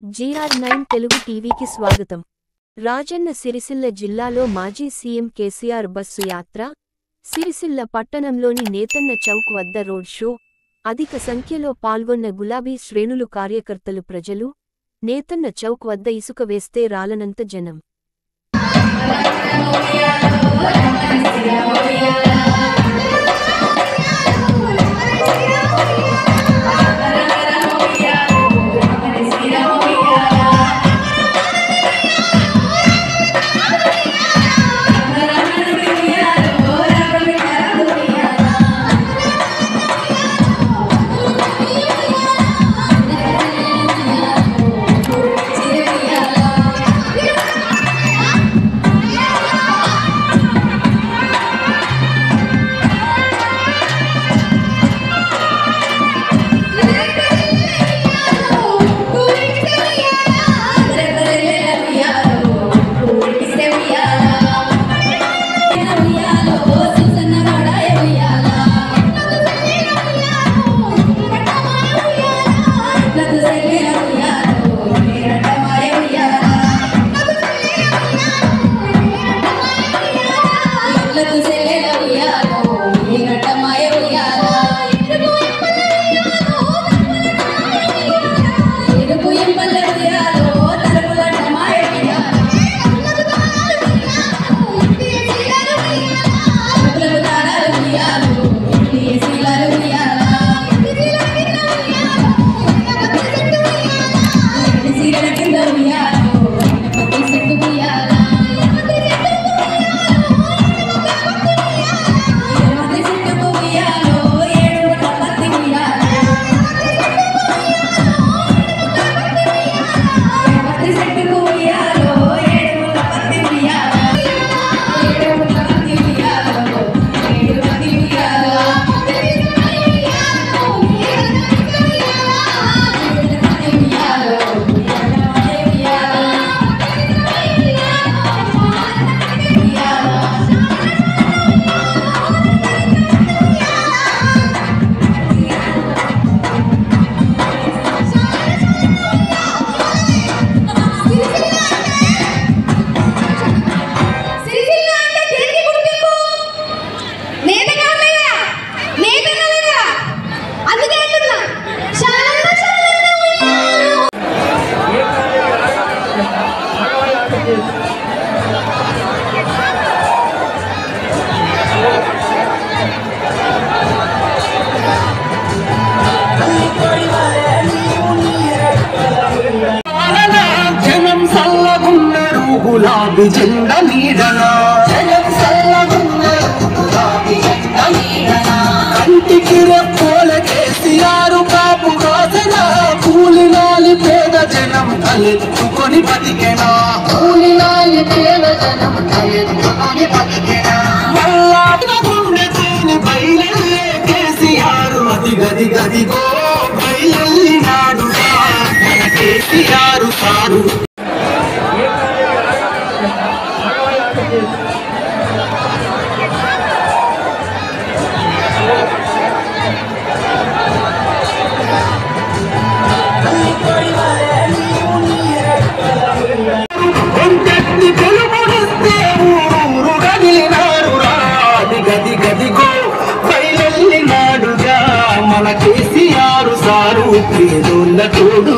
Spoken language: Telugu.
GR9 తెలుగు టీవీకి స్వాగతం. రాజన్న సిరిసిల్ల జిల్లాలో మాజీ సీఎం కేసీఆర్ బస్సు యాత్ర, సిరిసిల్ల పట్టణంలోని నేతన్న చౌక్ వద్ద రోడ్ షో, అధిక సంఖ్యలో పాల్గొన్న గులాబీ శ్రేణులు కార్యకర్తలు ప్రజలు, నేతన్న చౌక్ వద్ద ఇసుక వేస్తే రాలనంత జనం. గులాబీ జెండా నీడనా కంటికి రెప్పోల కేసీఆర్ కాపు రోజన కూలినాలి పేద జనం తలెత్తుకొని బతికెనా మల్లా గుండె తేని బయలెల్లే కేసీఆర్ అతి గది గదిగో బయలెల్లినాడు కేసీఆర్ సారు. గది గదిగో బయలెల్లినాడుగా మన కేసీఆర్ సారు పేదోళ్ళ తోడు